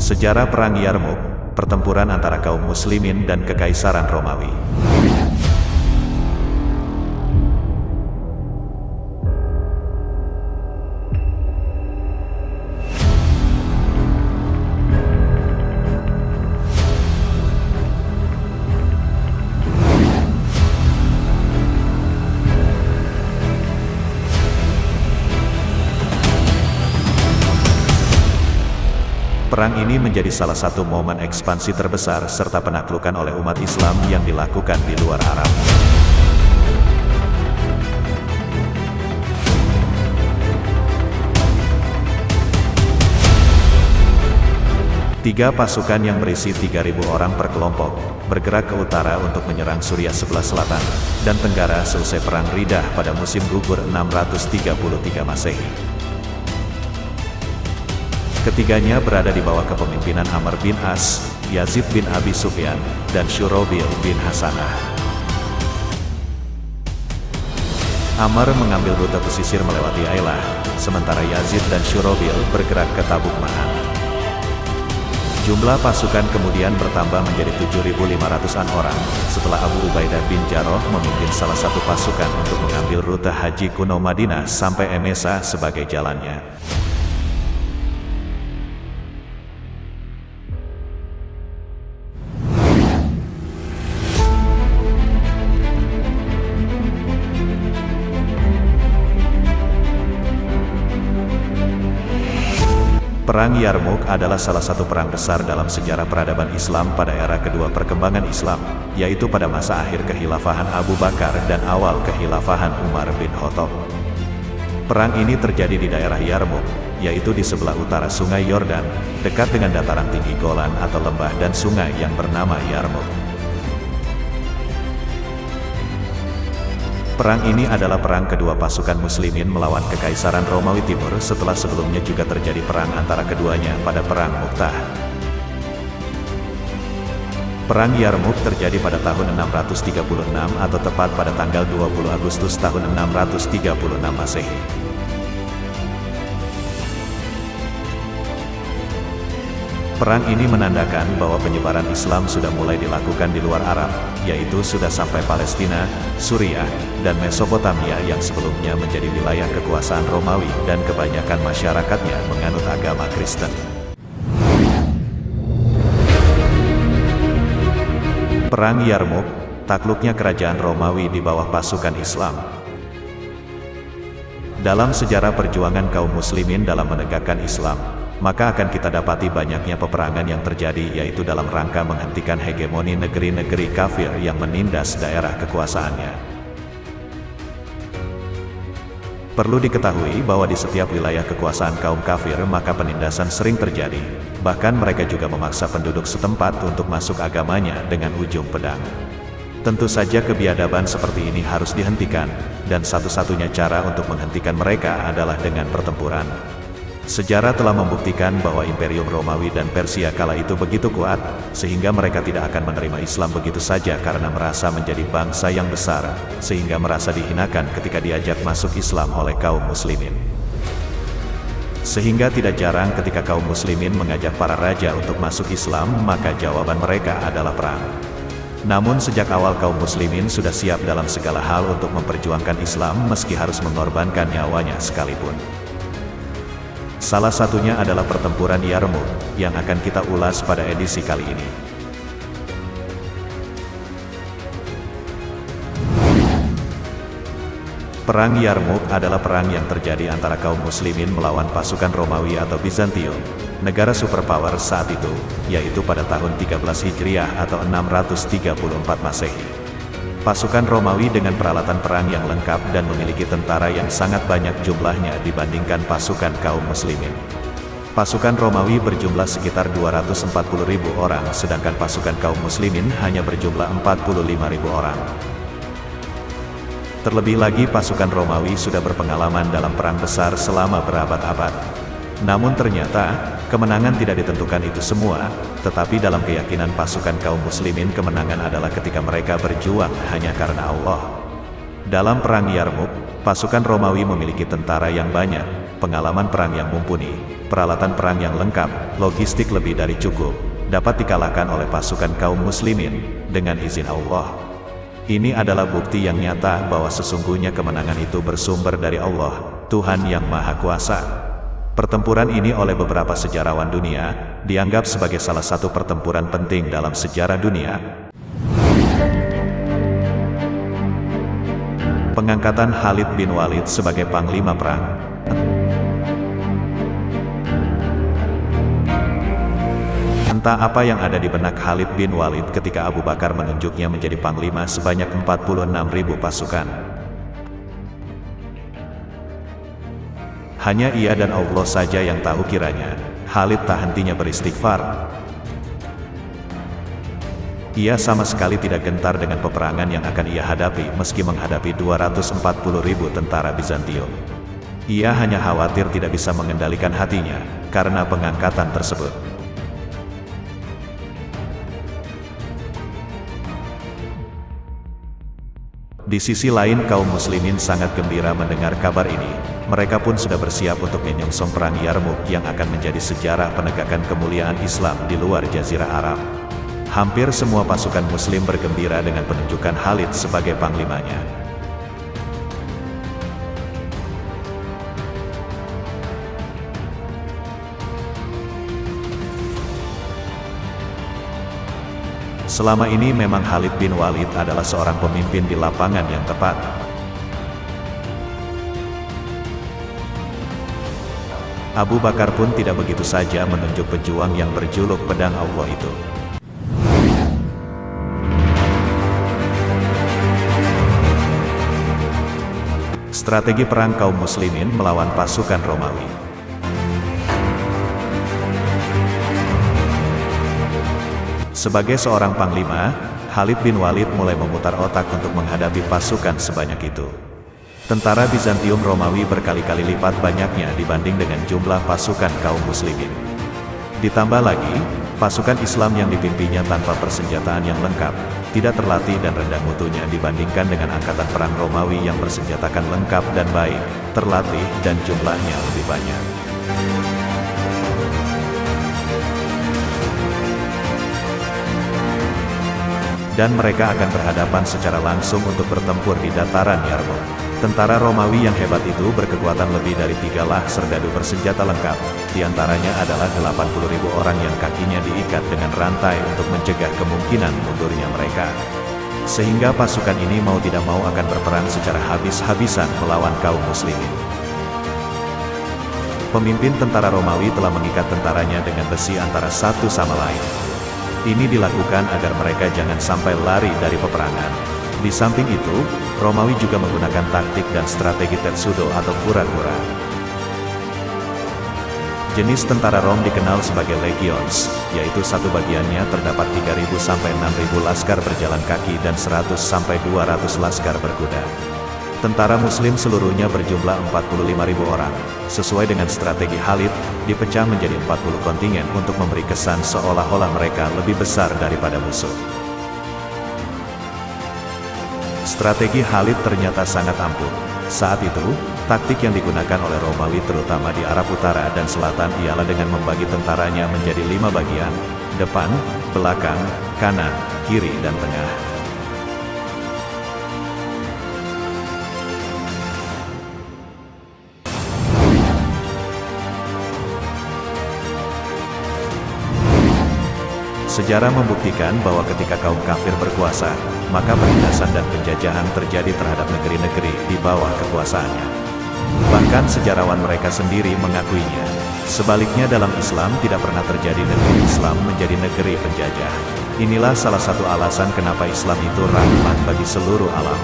Sejarah Perang Yarmuk, pertempuran antara kaum muslimin dan Kekaisaran Romawi. Perang ini menjadi salah satu momen ekspansi terbesar serta penaklukan oleh umat Islam yang dilakukan di luar Arab. Tiga pasukan yang berisi 3.000 orang per kelompok, bergerak ke utara untuk menyerang Suriah sebelah selatan dan tenggara selesai Perang Riddah pada musim gugur 633 Masehi. Ketiganya berada di bawah kepemimpinan Amr bin As, Yazid bin Abi Sufyan, dan Syurobil bin Hasanah. Amr mengambil rute pesisir melewati Ailah, sementara Yazid dan Syurobil bergerak ke Tabuk Ma'an. Jumlah pasukan kemudian bertambah menjadi 7.500-an orang, setelah Abu Ubaidah bin Jarrah memimpin salah satu pasukan untuk mengambil rute haji kuno Madinah sampai Emesa sebagai jalannya. Perang Yarmuk adalah salah satu perang besar dalam sejarah peradaban Islam pada era kedua perkembangan Islam, yaitu pada masa akhir kekhilafahan Abu Bakar dan awal kekhilafahan Umar bin Khattab. Perang ini terjadi di daerah Yarmuk, yaitu di sebelah utara Sungai Yordan, dekat dengan dataran tinggi Golan atau lembah dan sungai yang bernama Yarmuk. Perang ini adalah perang kedua pasukan muslimin melawan Kekaisaran Romawi Timur setelah sebelumnya juga terjadi perang antara keduanya pada Perang Mu'tah. Perang Yarmuk terjadi pada tahun 636 atau tepat pada tanggal 20 Agustus tahun 636 Masehi. Perang ini menandakan bahwa penyebaran Islam sudah mulai dilakukan di luar Arab, yaitu sudah sampai Palestina, Suriah, dan Mesopotamia yang sebelumnya menjadi wilayah kekuasaan Romawi dan kebanyakan masyarakatnya menganut agama Kristen. Perang Yarmuk, takluknya kerajaan Romawi di bawah pasukan Islam. Dalam sejarah perjuangan kaum muslimin dalam menegakkan Islam, maka akan kita dapati banyaknya peperangan yang terjadi yaitu dalam rangka menghentikan hegemoni negeri-negeri kafir yang menindas daerah kekuasaannya. Perlu diketahui bahwa di setiap wilayah kekuasaan kaum kafir maka penindasan sering terjadi, bahkan mereka juga memaksa penduduk setempat untuk masuk agamanya dengan ujung pedang. Tentu saja kebiadaban seperti ini harus dihentikan, dan satu-satunya cara untuk menghentikan mereka adalah dengan pertempuran. Sejarah telah membuktikan bahwa Imperium Romawi dan Persia kala itu begitu kuat, sehingga mereka tidak akan menerima Islam begitu saja karena merasa menjadi bangsa yang besar, sehingga merasa dihinakan ketika diajak masuk Islam oleh kaum muslimin. Sehingga tidak jarang ketika kaum muslimin mengajak para raja untuk masuk Islam, maka jawaban mereka adalah perang. Namun sejak awal kaum muslimin sudah siap dalam segala hal untuk memperjuangkan Islam meski harus mengorbankan nyawanya sekalipun. Salah satunya adalah pertempuran Yarmuk, yang akan kita ulas pada edisi kali ini. Perang Yarmuk adalah perang yang terjadi antara kaum muslimin melawan pasukan Romawi atau Bizantium, negara superpower saat itu, yaitu pada tahun 13 Hijriah atau 634 Masehi. Pasukan Romawi dengan peralatan perang yang lengkap dan memiliki tentara yang sangat banyak jumlahnya dibandingkan pasukan kaum muslimin. Pasukan Romawi berjumlah sekitar 240.000 orang, sedangkan pasukan kaum muslimin hanya berjumlah 45.000 orang. Terlebih lagi pasukan Romawi sudah berpengalaman dalam perang besar selama berabad-abad. Namun ternyata, kemenangan tidak ditentukan itu semua, tetapi dalam keyakinan pasukan kaum muslimin kemenangan adalah ketika mereka berjuang hanya karena Allah. Dalam Perang Yarmuk, pasukan Romawi memiliki tentara yang banyak, pengalaman perang yang mumpuni, peralatan perang yang lengkap, logistik lebih dari cukup, dapat dikalahkan oleh pasukan kaum muslimin, dengan izin Allah. Ini adalah bukti yang nyata bahwa sesungguhnya kemenangan itu bersumber dari Allah, Tuhan yang Maha Kuasa. Pertempuran ini oleh beberapa sejarawan dunia, dianggap sebagai salah satu pertempuran penting dalam sejarah dunia. Pengangkatan Khalid bin Walid sebagai Panglima Perang. Entah apa yang ada di benak Khalid bin Walid ketika Abu Bakar menunjuknya menjadi panglima sebanyak 46.000 pasukan. Hanya ia dan Allah saja yang tahu kiranya, Khalid tak hentinya beristighfar. Ia sama sekali tidak gentar dengan peperangan yang akan ia hadapi meski menghadapi 240.000 tentara Bizantium. Ia hanya khawatir tidak bisa mengendalikan hatinya, karena pengangkatan tersebut. Di sisi lain kaum muslimin sangat gembira mendengar kabar ini. Mereka pun sudah bersiap untuk menyongsong perang Yarmuk yang akan menjadi sejarah penegakan kemuliaan Islam di luar Jazirah Arab. Hampir semua pasukan muslim bergembira dengan penunjukan Khalid sebagai panglimanya. Selama ini memang Khalid bin Walid adalah seorang pemimpin di lapangan yang tepat. Abu Bakar pun tidak begitu saja menunjuk pejuang yang berjuluk pedang Allah itu. Strategi perang kaum muslimin melawan pasukan Romawi. Sebagai seorang panglima, Khalid bin Walid mulai memutar otak untuk menghadapi pasukan sebanyak itu. Tentara Bizantium Romawi berkali-kali lipat banyaknya dibanding dengan jumlah pasukan kaum muslimin. Ditambah lagi, pasukan Islam yang dipimpinnya tanpa persenjataan yang lengkap, tidak terlatih dan rendah mutunya dibandingkan dengan angkatan perang Romawi yang bersenjatakan lengkap dan baik, terlatih dan jumlahnya lebih banyak. Dan mereka akan berhadapan secara langsung untuk bertempur di dataran Yarmouk. Tentara Romawi yang hebat itu berkekuatan lebih dari 3 serdadu bersenjata lengkap, diantaranya adalah 80.000 orang yang kakinya diikat dengan rantai untuk mencegah kemungkinan mundurnya mereka. Sehingga pasukan ini mau tidak mau akan berperang secara habis-habisan melawan kaum muslimin. Pemimpin tentara Romawi telah mengikat tentaranya dengan besi antara satu sama lain. Ini dilakukan agar mereka jangan sampai lari dari peperangan. Di samping itu, Romawi juga menggunakan taktik dan strategi Tetsudo atau kura-kura. Jenis tentara Rom dikenal sebagai legions, yaitu satu bagiannya terdapat 3.000 sampai 6.000 laskar berjalan kaki dan 100 sampai 200 laskar berkuda. Tentara Muslim seluruhnya berjumlah 45.000 orang. Sesuai dengan strategi Khalid, dipecah menjadi 40 kontingen untuk memberi kesan seolah-olah mereka lebih besar daripada musuh. Strategi Khalid ternyata sangat ampuh. Saat itu, taktik yang digunakan oleh Romawi terutama di Arab Utara dan Selatan ialah dengan membagi tentaranya menjadi 5 bagian, depan, belakang, kanan, kiri dan tengah. Sejarah membuktikan bahwa ketika kaum kafir berkuasa, maka penindasan dan penjajahan terjadi terhadap negeri-negeri di bawah kekuasaannya. Bahkan sejarawan mereka sendiri mengakuinya. Sebaliknya dalam Islam tidak pernah terjadi negeri Islam menjadi negeri penjajah. Inilah salah satu alasan kenapa Islam itu rahmat bagi seluruh alam.